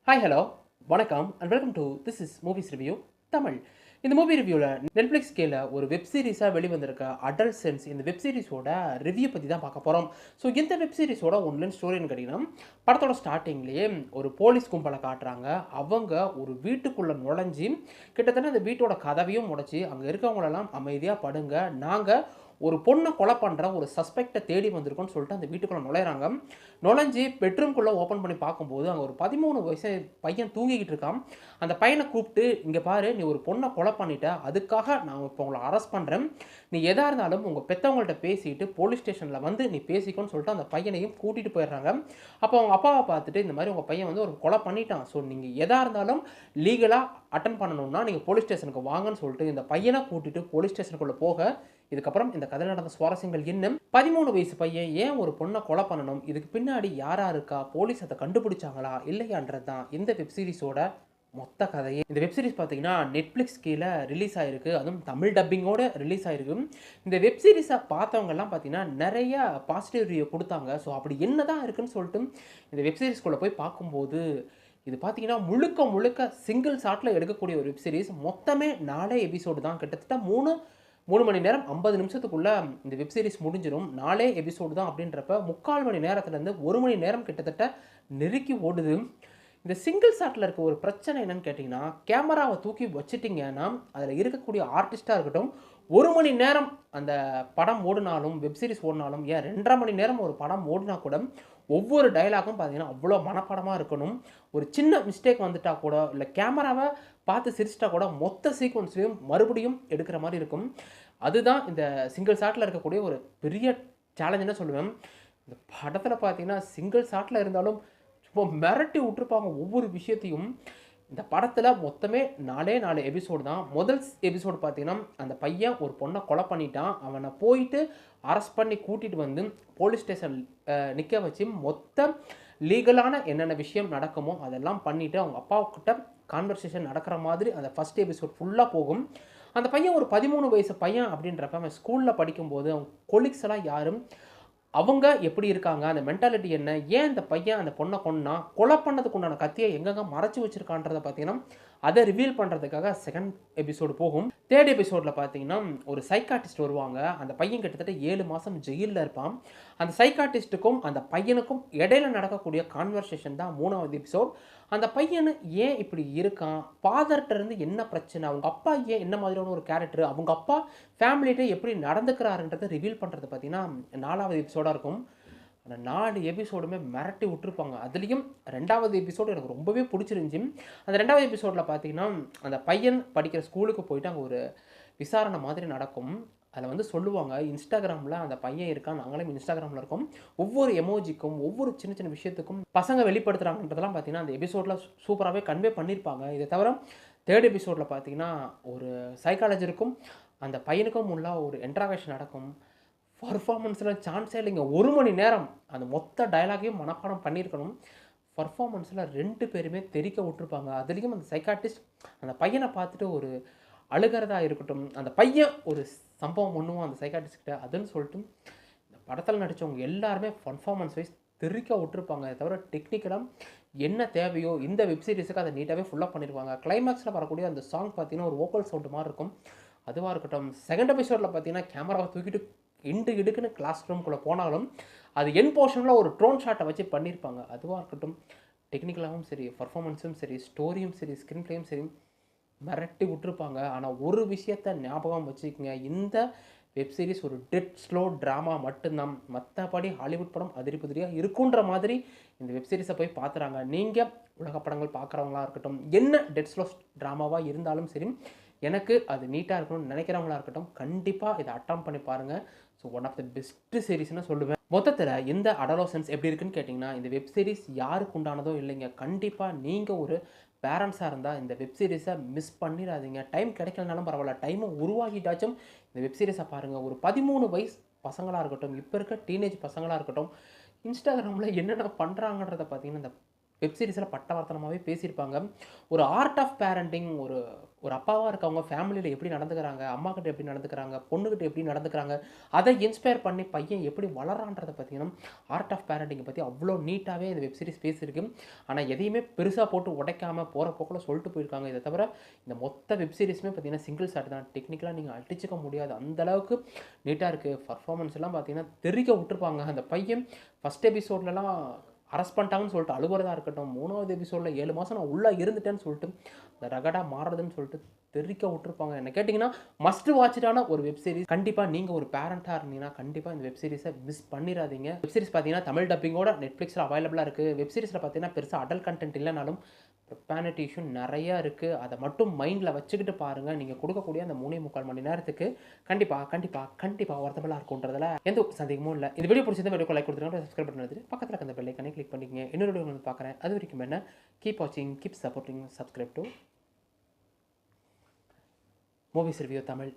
Hi hello வணக்கம் and welcome to this is movies review Tamil. இந்த movie ரிவ்யூவில் Netflix கீழே ஒரு வெப் சீரிஸாக வெளிவந்திருக்க அடல்ட் சென்ஸ் இந்த வெப் சீரிஸோட ரிவ்யூ பற்றி தான் பார்க்க போகிறோம். ஸோ இந்த வெப் சீரிஸோட ஒன்லைன் ஸ்டோரின்னு கேட்டிங்கன்னா, படத்தோட ஸ்டார்டிங்லேயே ஒரு போலீஸ் கும்பலை காட்டுறாங்க. அவங்க ஒரு வீட்டுக்குள்ளே நுழைஞ்சி கிட்டத்தட்ட அந்த வீட்டோட கதவையும் உடைச்சி அங்கே இருக்கவங்களெல்லாம் அமைதியாக படுங்க, நாங்கள் ஒரு பொண்ணை கொலை பண்ணுற ஒரு சஸ்பெக்டை தேடி வந்திருக்கோம்னு சொல்லிட்டு அந்த வீட்டுக்குள்ளே நுழையிறாங்க. நுழைஞ்சி பெட்ரூம்குள்ளே ஓப்பன் பண்ணி பார்க்கும்போது அங்கே ஒரு 13 வயசு பையன் தூங்கிக்கிட்டு இருக்கான். அந்த பையனை கூப்பிட்டு, இங்கே பாரு, நீ ஒரு பொண்ணை கொலை பண்ணிட்ட, அதுக்காக நான் இப்போ உங்களை அரெஸ்ட் பண்ணுறேன், நீ எதாக இருந்தாலும் உங்கள் பெற்றவங்கள்ட்ட பேசிட்டு போலீஸ் ஸ்டேஷனில் வந்து நீ பேசிக்கோன்னு சொல்லிட்டு அந்த பையனையும் கூட்டிகிட்டு போயிடுறாங்க. அப்போ அவங்க அப்பாவை பார்த்துட்டு, இந்த மாதிரி உங்கள் பையன் வந்து ஒரு கொலை பண்ணிட்டான், ஸோ நீங்கள் எதாக இருந்தாலும் லீகலாக அட்டன் பண்ணணும்னா நீங்கள் போலீஸ் ஸ்டேஷனுக்கு வாங்கன்னு சொல்லிட்டு இந்த பையனை கூட்டிட்டு போலீஸ் ஸ்டேஷனுக்குள்ளே போக, இதுக்கப்புறம் இந்த கதையில் நடந்த சுவாரஸ்யங்கள் என்ன, 13 வயசு பையன் ஏன் ஒரு பொண்ணை கொலை பண்ணணும், இதுக்கு பின்னாடி யாரா இருக்கா, போலீஸ் அதை கண்டுபிடிச்சாங்களா இல்லையான்றது தான் இந்த வெப் சீரிஸோட மொத்த கதையே. இந்த வெப் சீரிஸ் பார்த்தீங்கன்னா நெட்ஃப்ளிக்ஸ் கீழே ரிலீஸ் ஆயிருக்கு, அதுவும் தமிழ் டப்பிங்கோட ரிலீஸ் ஆயிருக்கு. இந்த வெப் சீரிஸை பார்த்தவங்கலாம் பார்த்தீங்கன்னா நிறைய பாசிட்டிவ் ரிவ்யூ கொடுத்தாங்க. ஸோ அப்படி என்ன தான் இருக்குன்னு சொல்லிட்டு இந்த வெப் சீரிஸ்குள்ளே போய் பார்க்கும்போது, இது பார்த்தீங்கன்னா முழுக்க முழுக்க சிங்கிள் ஷாட்டில் எடுக்கக்கூடிய ஒரு வெப் சீரிஸ். மொத்தமே 4 எபிசோடு தான், கிட்டத்தட்ட 3 மணி நேரம் 50 நிமிஷத்துக்குள்ளே இந்த வெப் சீரிஸ் முடிஞ்சிடும். 4 எபிசோடு தான் அப்படின்றப்ப 3/4 மணி நேரத்துலேருந்து 1 மணி நேரம் கிட்டத்தட்ட நெருக்கி ஓடுது. இந்த சிங்கிள் ஷாட்டில் இருக்க ஒரு பிரச்சனை என்னன்னு கேட்டிங்கன்னா, கேமராவை தூக்கி வச்சுட்டிங்கன்னா அதில் இருக்கக்கூடிய ஆர்டிஸ்ட்டாக இருக்கட்டும், 1 மணி நேரம் அந்த படம் ஓடினாலும் வெப் சீரிஸ் ஓடினாலும், ஏன் 2.5 மணி நேரம் ஒரு படம் ஓடினா கூட ஒவ்வொரு டயலாகும் பார்த்தீங்கன்னா அவ்வளோ மனப்படமாக இருக்கணும். ஒரு சின்ன மிஸ்டேக் வந்துட்டால் கூட, இல்லை கேமராவை பார்த்து சிரிச்சிட்டா கூட மொத்த சீக்வன்ஸ்லையும் மறுபடியும் எடுக்கிற மாதிரி இருக்கும். அதுதான் இந்த சிங்கிள் ஷாட்டில் இருக்கக்கூடிய ஒரு பெரிய சேலஞ்சுன்னு சொல்லுவேன். இந்த படத்தில் பார்த்தீங்கன்னா சிங்கிள் ஷாட்டில் இருந்தாலும் சும்மா மிரட்டி விட்டுருப்பாங்க ஒவ்வொரு விஷயத்தையும். இந்த படத்தில் மொத்தமே 4 எபிசோடு தான். முதல் எபிசோடு பார்த்தீங்கன்னா, அந்த பையன் ஒரு பொண்ணை கொலை பண்ணிட்டான், அவனை போயிட்டு அரெஸ்ட் பண்ணி கூட்டிகிட்டு வந்து போலீஸ் ஸ்டேஷன் நிற்க வச்சு மொத்த லீகலான என்னென்ன விஷயம் நடக்குமோ அதெல்லாம் பண்ணிவிட்டு அவங்க அப்பாவுக்கிட்ட கான்வர்சேஷன் நடக்கிற மாதிரி அந்த ஃபஸ்ட் எபிசோட் ஃபுல்லாக போகும். அந்த பையன் ஒரு 13 வயசு பையன் அப்படின்றப்ப அவன் ஸ்கூலில் படிக்கும்போது அவங்க கொலீக்ஸ் எல்லாம் யாரும், அவங்க எப்படி இருக்காங்க, அந்த மென்டாலிட்டி என்ன, ஏன் இந்த பையன் அந்த பொண்ணை கொலை பண்ணதுக்கு உண்டான கத்தியை எங்கெங்கே மறைச்சி வச்சுருக்கான்றதை பார்த்தீங்கன்னா அதை ரிவீல் பண்ணுறதுக்காக செகண்ட் எபிசோடு போகும். தேர்ட் எபிசோடில் பார்த்தீங்கன்னா ஒரு சைக்காட்டிஸ்ட் வருவாங்க. அந்த பையன் கிட்டத்தட்ட 7 மாதம் ஜெயிலில் இருப்பான். அந்த சைக்காட்டிஸ்ட்டுக்கும் அந்த பையனுக்கும் இடையில நடக்கக்கூடிய கான்வர்சேஷன் தான் 3வது எபிசோட். அந்த பையனு ஏன் இப்படி இருக்கான், ஃபாதர்கிட்ட இருந்து என்ன பிரச்சனை, அவங்க அப்பா ஏன் என்ன மாதிரியான ஒரு கேரக்டர், அவங்க அப்பா ஃபேமிலிகிட்ட எப்படி நடந்துக்கிறாருன்றதை ரிவீல் பண்ணுறது பார்த்தீங்கன்னா 4வது எபிசோடாக இருக்கும். அந்த 4 எபிசோடுமே மிரட்டி விட்டுருப்பாங்க. அதுலேயும் 2வது எபிசோடு எனக்கு ரொம்பவே பிடிச்சிருந்துச்சி. அந்த 2வது எபிசோடில் பார்த்தீங்கன்னா அந்த பையன் படிக்கிற ஸ்கூலுக்கு போயிட்டு அங்கே ஒரு விசாரணை மாதிரி நடக்கும். அதில் வந்து சொல்லுவாங்க, இன்ஸ்டாகிராமில் அந்த பையன் இருக்கான், நாங்களும் இன்ஸ்டாகிராமில் இருக்கோம், ஒவ்வொரு எமோஜிக்கும் ஒவ்வொரு சின்ன சின்ன விஷயத்துக்கும் பசங்க வெளிப்படுத்துகிறாங்கன்றதெல்லாம் பார்த்தீங்கன்னா அந்த எபிசோடில் சூப்பராகவே கன்வே பண்ணியிருப்பாங்க. இதை தவிர தேர்ட் எபிசோடில் பார்த்தீங்கன்னா ஒரு சைக்காலஜிக்கும் அந்த பையனுக்கும் உள்ள ஒரு இன்ட்ராக்ஷன் நடக்கும். பர்ஃபார்மன்ஸில் சான்ஸே இல்லைங்க. 1 மணி நேரம் அந்த மொத்த டயலாகையும் மனப்பாடம் பண்ணியிருக்கணும். பர்ஃபார்மன்ஸில் 2 பேருமே தெறிக்க விட்டுருப்பாங்க. அதுலேயும் அந்த சைக்காட்டிஸ்ட் அந்த பையனை பார்த்துட்டு ஒரு அழுகிறதா இருக்கட்டும், அந்த பையன் ஒரு சம்பவம் பண்ணுவான் அந்த சைக்காட்டிஸ்ட்கிட்ட, அதுன்னு சொல்லிட்டு இந்த படத்தில் நடித்தவங்க எல்லாருமே பர்ஃபார்மன்ஸ் வைஸ் தெறிக்க விட்டுருப்பாங்க. அதை தவிர டெக்னிக்கலாக என்ன தேவையோ இந்த வெப் சீரிஸுக்கு அதை நீட்டாகவே ஃபுல்லாக பண்ணியிருப்பாங்க. கிளைமேக்ஸில் வரக்கூடிய அந்த சாங் பார்த்தீங்கன்னா ஒரு வோக்கல் சவுண்டு மாதிரி இருக்கும். அதுவாக இருக்கட்டும், செகண்ட் எபிசோடில் பார்த்தீங்கன்னா கேமராவை தூக்கிட்டு இடுக்குன்னு கிளாஸ் ரூம்குள்ளே போனாலும் அது என் போர்ஷனில் ஒரு ட்ரோன் ஷாட்டை வச்சு பண்ணியிருப்பாங்க. அதுவாக இருக்கட்டும், டெக்னிக்கலாகவும் சரி, பர்ஃபார்மன்ஸும் சரி, ஸ்டோரியும் சரி, ஸ்க்ரீன் பிளேயும் சரி மிரட்டி விட்டுருப்பாங்க. ஆனால் ஒரு விஷயத்தை ஞாபகம் வச்சுக்கோங்க, இந்த வெப் சீரிஸ் ஒரு டெட் ஸ்லோ ட்ராமா மட்டும்தான். மற்றபடி ஹாலிவுட் படம் அதிரிபுதிரியாக இருக்குன்ற மாதிரி இந்த வெப் சீரிஸை போய் பார்த்துறாங்க. நீங்கள் உலக படங்கள் பார்க்குறவங்களா இருக்கட்டும், என்ன டெட் ஸ்லோ ட்ராமாவாக இருந்தாலும் சரி, எனக்கு அது நீட்டாக இருக்கணும்னு நினைக்கிறவங்களா இருக்கட்டும், கண்டிப்பாக இதை அட்டம் பண்ணி பாருங்கள். So one of the best சீரிஸ்னு சொல்லுவேன். மொத்தத்தில் இந்த அடலோசன்ஸ் எப்படி இருக்குன்னு கேட்டிங்கன்னா, இந்த வெப் சீரிஸ் யாருக்கு உண்டானதோ இல்லைங்க, கண்டிப்பாக நீங்கள் ஒரு பேரண்ட்ஸாக இருந்தால் இந்த வெப் சீரிஸை மிஸ் பண்ணிடாதீங்க. டைம் கிடைக்கலனாலும் பரவாயில்ல, டைமை உருவாக்கிட்டாச்சும் இந்த வெப் சீரிஸை பாருங்கள். ஒரு 13 வயசு பசங்களாக இருக்கட்டும், இப்போ இருக்க டீனேஜ் பசங்களாக இருக்கட்டும், இன்ஸ்டாகிராமில் என்னென்ன பண்ணுறாங்கன்றதை பார்த்தீங்கன்னா இந்த வெப் சீரிஸில் பட்டவர்த்தனமாகவே பேசியிருப்பாங்க. ஒரு ஆர்ட் ஆஃப் பேரண்டிங், ஒரு ஒரு அப்பாவாக இருக்கவங்க ஃபேமிலியில் எப்படி நடந்துக்கிறாங்க, அம்மாக்கிட்ட எப்படி நடந்துக்கிறாங்க, பொண்ணுக்கிட்ட எப்படி நடந்துக்கிறாங்க, அதை இன்ஸ்பயர் பண்ணி பையன் எப்படி வளரான்றதை பார்த்தீங்கன்னா ஆர்ட் ஆஃப் பேரண்டிங்கை பற்றி அவ்வளோ நீட்டாகவே இந்த வெப் சீரிஸ் பேசியிருக்கு. ஆனால் எதையுமே பெருசாக போட்டு உடைக்காமல் போகிற போக்கில் சொல்லிட்டு போயிருக்காங்க. இதை தவிர இந்த மொத்த வெப் சீரிஸுமே பார்த்தீங்கன்னா சிங்கிள் ஷாட் தான். டெக்னிக்கலாக நீங்கள் அடிச்சுக்க முடியாது, அந்தளவுக்கு நீட்டாக இருக்குது. பர்ஃபார்மன்ஸ் எல்லாம் பார்த்தீங்கன்னா தெரிக்க விட்டுருப்பாங்க. அந்த பையன் ஃபஸ்ட் எபிசோட்லலாம் அரெஸ்ட் பண்ணிட்டாங்கன்னு சொல்லிட்டு அழுகுறதா இருக்கட்டும், 3வது எபிசோடில் 7 மாதம் நான் உள்ளே இருந்துட்டேன்னு சொல்லிட்டு இந்த ரகடாக மாறுறதுன்னு சொல்லிட்டு தெரிக்க விட்டுருப்பாங்க. என்ன கேட்டிங்கன்னா மஸ்ட் வாட்ச்டான ஒரு வெப் சீரிஸ். கண்டிப்பாக நீங்கள் ஒரு பேரண்ட்டாக இருந்தீங்கன்னா கண்டிப்பாக இந்த வெப் சீரிஸை மிஸ் பண்ணிடாதீங்க. வெப் சீரிஸ் பார்த்தீங்கன்னா தமிழ் டப்பிங்கோட நெட்ஃப்ளிக்ஸில் அவைலபிளாக இருக்குது. வெப் சீரிஸில் பார்த்தீங்கன்னா பெருசாக அடல்ட் கண்டென்ட் இல்லைனாலும் ப்ரொபானிட்டி இஷ்யூ நிறையா இருக்குது. அதை மட்டும் மைண்டில் வச்சுக்கிட்டு பாருங்கள். நீங்கள் கொடுக்கக்கூடிய அந்த 3.25 மணி நேரத்துக்கு கண்டிப்பாக ஒர்த்தபுளாக இருக்கும்ன்றதுல எந்த ஒரு சந்தேகமும் இல்லை. இந்த வீடியோ பிடிச்சது வீடியோ லைக் கொடுத்துருங்க, சப்ஸ்கிரைப் பண்ணி பக்கத்தில் இருக்க அந்த பெல் ஐக்கானை கிளிக் பண்ணிக்கங்க. இன்னொரு வீடியோ வந்து பார்க்குறேன். அது வரைக்கும் என்ன, கீப் வாட்சிங், keep supporting, subscribe to movies review Tamil.